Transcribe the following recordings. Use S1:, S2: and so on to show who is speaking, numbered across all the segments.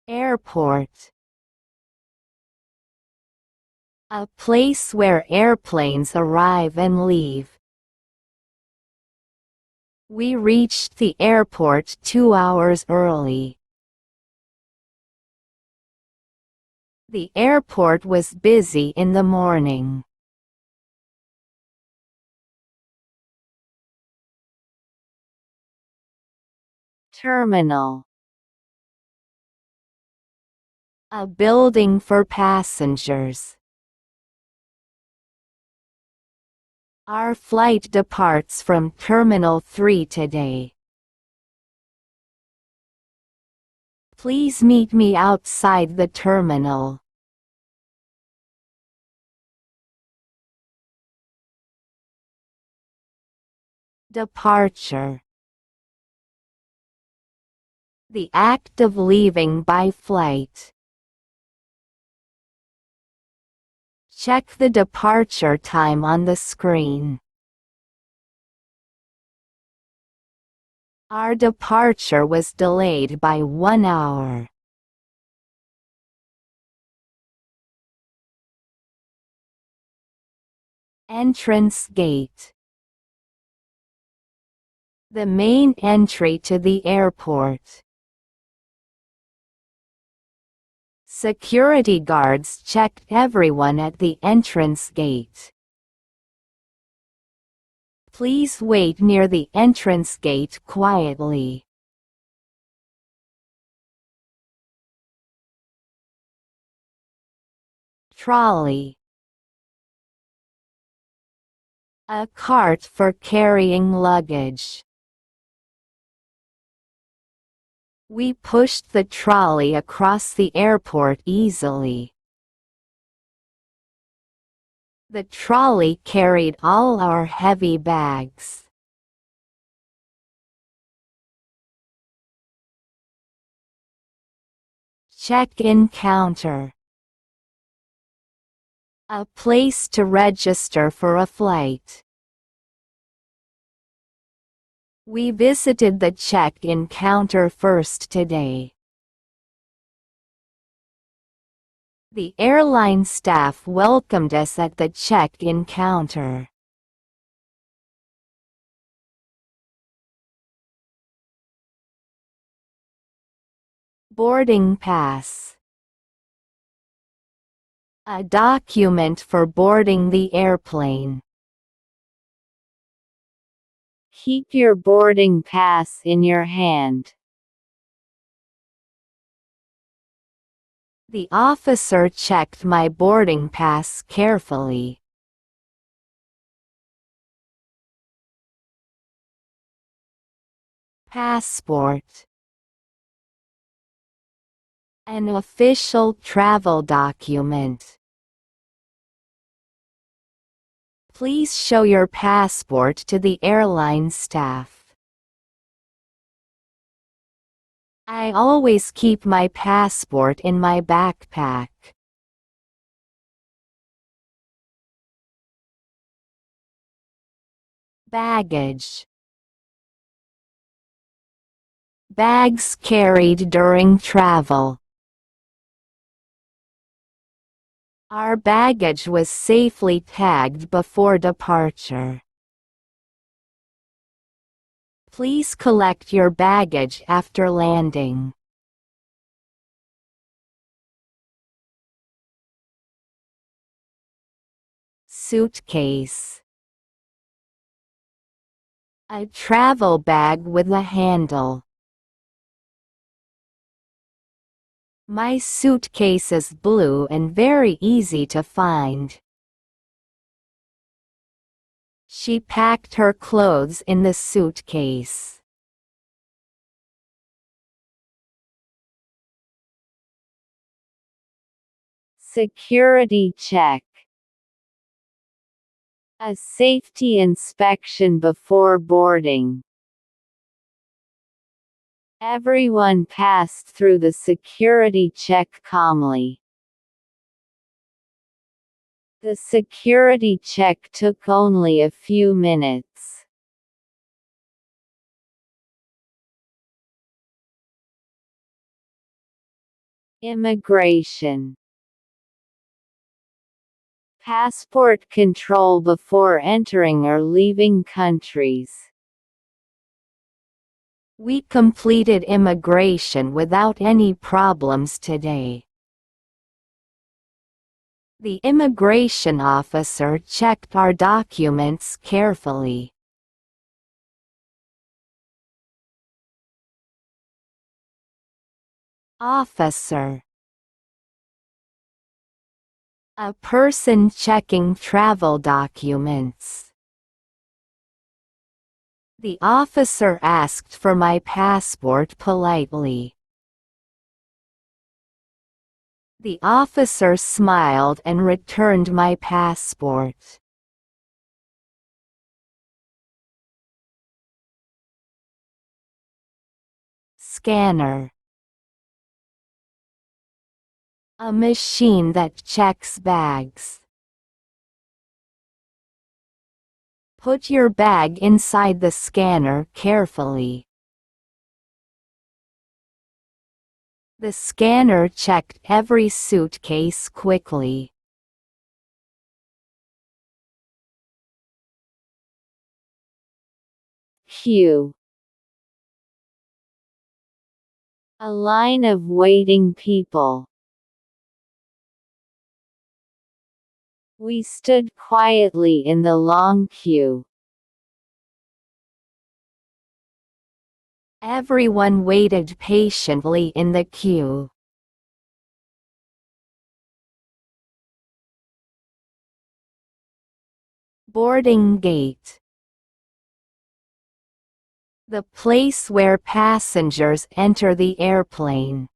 S1: Airport. A place where airplanes arrive and leave. We reached the airport 2 hours early. The airport was busy in the morning. Terminal. A building for passengers. Our flight departs from Terminal 3 today. Please meet me outside the terminal. Departure. The act of leaving by flight. Check the departure time on the screen. Our departure was delayed by 1 hour. Entrance gate. The main entry to the airport. Security guards checked everyone at the entrance gate. Please wait near the entrance gate quietly. Trolley. A cart for carrying luggage. We pushed the trolley across the airport easily. The trolley carried all our heavy bags. Check-in counter. A place to register for a flight. We visited the check-in counter first today. The airline staff welcomed us at the check-in counter. Boarding pass. A document for boarding the airplane. Keep your boarding pass in your hand. The officer checked my boarding pass carefully. Passport. An official travel document. Please show your passport to the airline staff. I always keep my passport in my backpack. Baggage. Bags carried during travel. Our baggage was safely tagged before departure. Please collect your baggage after landing. Suitcase. A travel bag with a handle. My suitcase is blue and very easy to find. She packed her clothes in the suitcase. Security check. A safety inspection before boarding. Everyone passed through the security check calmly. The security check took only a few minutes. Immigration. Passport control before entering or leaving countries. We completed immigration without any problems today. The immigration officer checked our documents carefully. Officer. A person checking travel documents. The officer asked for my passport politely. The officer smiled and returned my passport. Scanner. A machine that checks bags. Put your bag inside the scanner carefully. The scanner checked every suitcase quickly. Queue. A line of waiting people. We stood quietly in the long queue. Everyone waited patiently in the queue. Boarding gate. The place where passengers enter the airplane.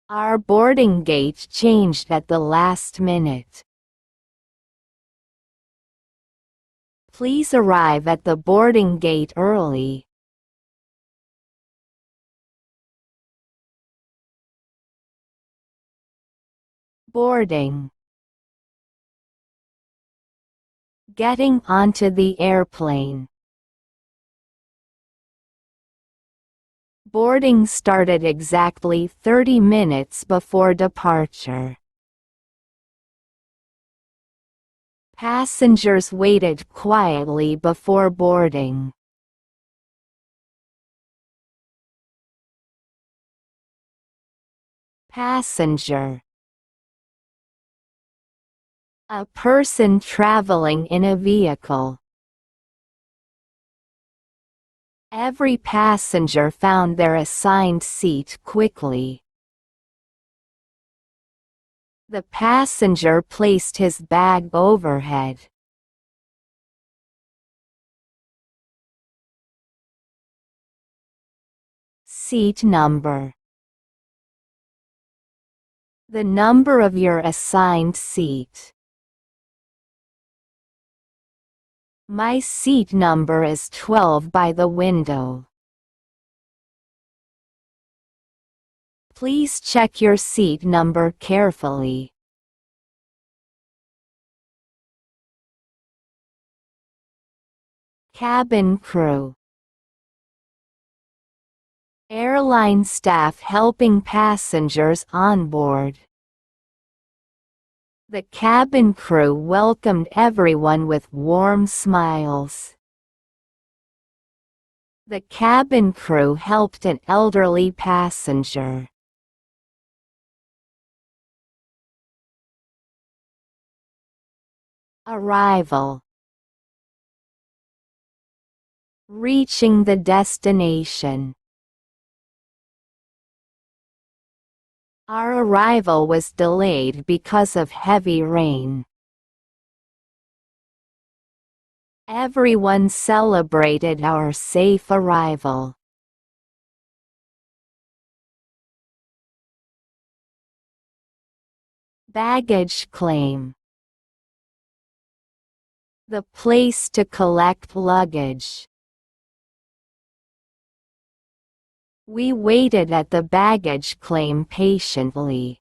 S1: Our boarding gate changed at the last minute. Please arrive at the boarding gate early. Boarding. Getting onto the airplane. Boarding started exactly 30 minutes before departure. Passengers waited quietly before boarding. Passenger. A person traveling in a vehicle. Every passenger found their assigned seat quickly. The passenger placed his bag overhead. Seat number. The number of your assigned seat. My seat number is 12 by the window. Please check your seat number carefully. Cabin crew. Airline staff helping passengers on board. The cabin crew welcomed everyone with warm smiles. The cabin crew helped an elderly passenger. Arrival. Reaching the destination. Our arrival was delayed because of heavy rain. Everyone celebrated our safe arrival. Baggage claim. The place to collect luggage. We waited at the baggage claim patiently.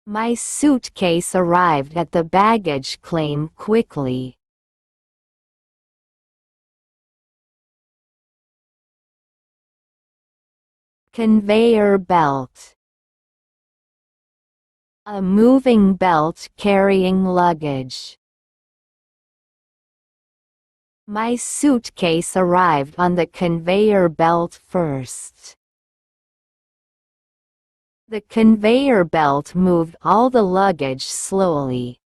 S1: My suitcase arrived at the baggage claim quickly. Conveyor belt. A moving belt carrying luggage. My suitcase arrived on the conveyor belt first. The conveyor belt moved all the luggage slowly.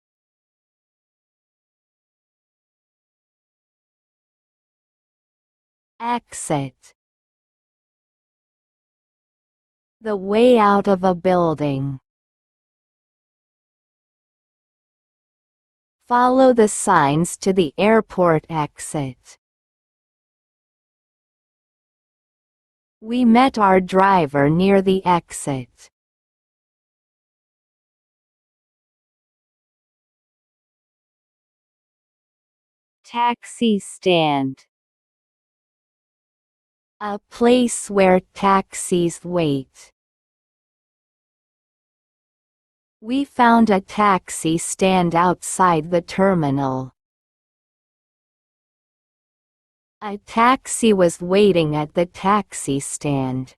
S1: Exit. The way out of a building. Follow the signs to the airport exit. We met our driver near the exit. Taxi stand. A place where taxis wait. We found a taxi stand outside the terminal. A taxi was waiting at the taxi stand.